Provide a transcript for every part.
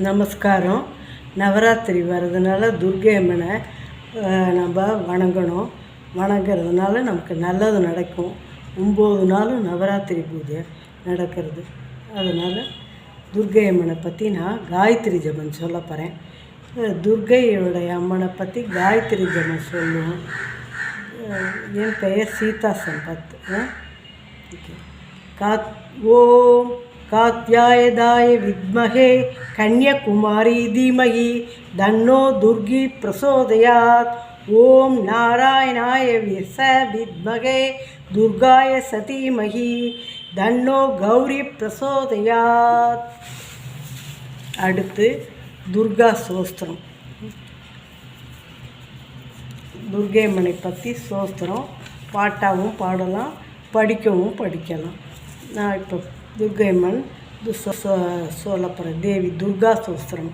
நமஸ்காரம். நவராத்திரி வர்றதுனால துர்க்கை அம்மனை நம்ம வணங்கணும். வணங்குறதுனால நமக்கு நல்லது நடக்கும். 9 நாளும் நவராத்திரி பூஜை நடக்கிறது. அதனால் துர்க்கை அம்மனை பற்றி நான் காயத்ரி ஜபம் சொல்ல போகிறேன். துர்க்கையோடைய அம்மனை பற்றி காயத்ரி ஜபம் சொல்லுவோம். என் பெயர் சீதா சம்பத். ஓம் कात्यायदाय विद्महे कन्याकुमारी धीमहि तन्नो दुर्गी प्रचोदयात्। ओम नारायणाय विद्महे दुर्गाय सतीमहि तन्नो गौरी प्रचोदयात्। அடுத்து துர்கா சோஸ்திரம். துர்க்கை அம்மனை பற்றி சோஸ்திரம் பாட்டாகவும் பாடலாம், படிக்கவும் படிக்கலாம். நான் இப்போ துர்க்கை அம்மன் சொல்லப்படுற தேவி துர்கா சோஸ்திரம்.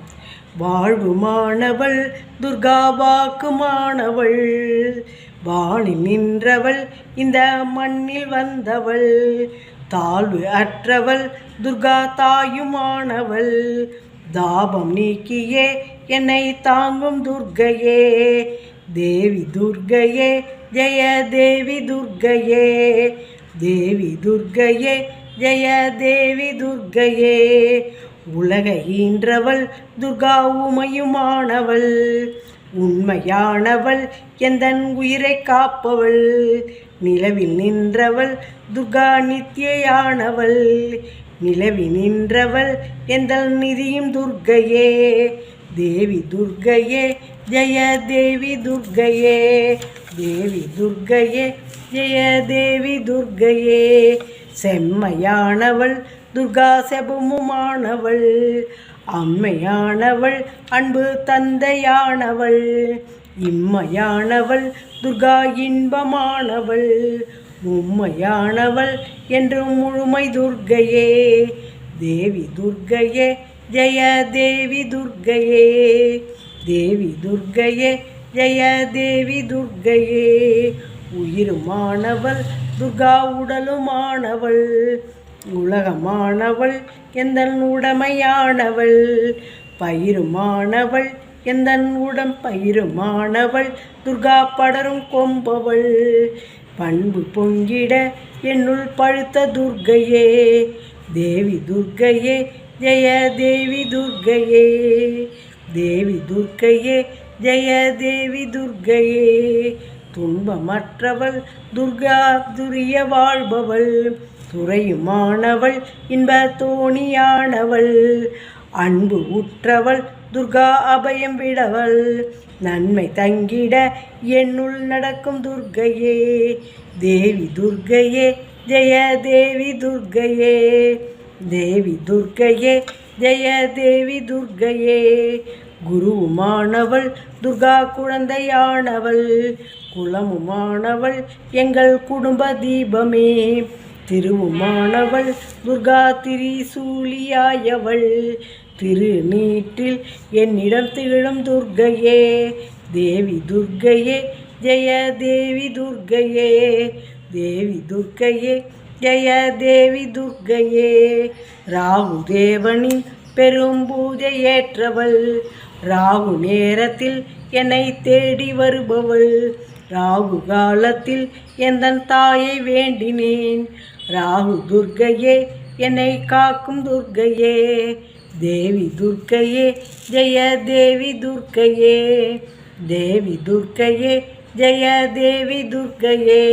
வாழ்வுமானவள் துர்கா வாக்குமானவள், வானில் நின்றவள் இந்த மண்ணில் வந்தவள், தாழ்வு அற்றவள் துர்கா தாயுமானவள், தாபம் நீக்கியே என்னை தாங்கும் துர்க்கையே, தேவி துர்க்கையே ஜெய தேவி துர்க்கையே, தேவி துர்க்கையே ஜெய தேவி துர்க்கையே, உலக ஈன்றவள் துர்கா உமையுமானவள், உண்மையானவள் எந்தன் உயிரை காப்பவள், நிலவில் நின்றவள் துர்கா நித்தியானவள், நிலவில் நின்றவள் எந்தன் நிதியும் துர்க்கையே, தேவி துர்க்கையே ஜெய தேவி துர்க்கையே, தேவி துர்க்கையே ஜெய தேவி துர்க்கையே, செம்மையானவள் துர்கா செபமுமானவள், அம்மையானவள் அன்பு தந்தையானவள், இம்மையானவள் துர்கா இன்பமானவள், உம்மையானவள் என்றும் முழுமை துர்க்கையே, தேவி துர்க்கையே ஜெய தேவி துர்க்கையே, தேவி துர்க்கையே ஜெய தேவி துர்க்கையே, உயிருமானவள் துர்கா உடலுமானவள், உலகமானவள் எந்தன் உடமையானவள், பயிருமானவள் எந்தன் பயிருமானவள், துர்கா படரும் கொம்பவள், பண்பு பொங்கிட என்னுள் பழுத்த துர்க்கையே, தேவி துர்க்கையே ஜெய தேவி துர்க்கையே, தேவி துர்க்கையே ஜெய தேவி துர்க்கையே, துன்பமற்றவள் துர்கா துரிய வாழ்பவள், துறையுமானவள் இன்ப தோணியானவள், அன்பு உற்றவள் துர்கா அபயம் விடவள், நன்மை தங்கிட என்னுள் நடக்கும் துர்க்கையே, தேவி துர்க்கையே ஜெய தேவி துர்க்கையே, தேவி துர்க்கையே ஜெய தேவி துர்க்கையே, குருவுமானவள் துர்கா குழந்தையானவள், குலமுமானவள் எங்கள் குடும்ப தீபமே, திருவுமானவள் துர்கா திரிசூலியாயவள், திருநீற்றில் என்னிடம் திகழும் துர்க்கையே, தேவி துர்க்கையே ஜெய தேவி துர்க்கையே, தேவி துர்க்கையே ஜெய தேவி துர்க்கையே, ராகு தேவனின் பெரும் பூஜை ஏற்றவள், ராகு நேரத்தில் என்னை தேடி வருபவள், ராகு காலத்தில் எந்தன் தாயை வேண்டினேன், ராகு துர்க்கையே என்னை காக்கும் துர்க்கையே, தேவி துர்க்கையே ஜெய தேவி துர்க்கையே, தேவி துர்க்கையே ஜெய தேவி துர்க்கையே,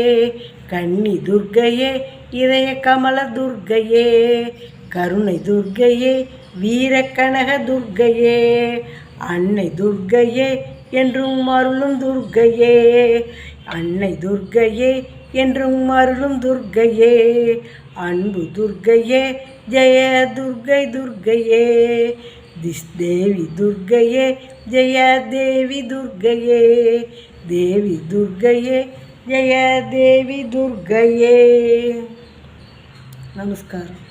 கன்னி துர்க்கையே இதய கமல துர்க்கையே, கருணை துர்க்கையே வீரக்கனக துர்க்கையே, அன்னை துர்க்கையே என்றும் அருளும் துர்க்கையே, அன்னை துர்க்கையே என்றும் அருளும் துர்க்கையே, அன்பு துர்க்கையே ஜெய துர்க்கை துர்க்கையே, தேவி துர்க்கையே ஜெய தேவி துர்க்கையே, தேவி துர்க்கையே ஜெய தேவி துர்க்கையே. நமஸ்காரம்.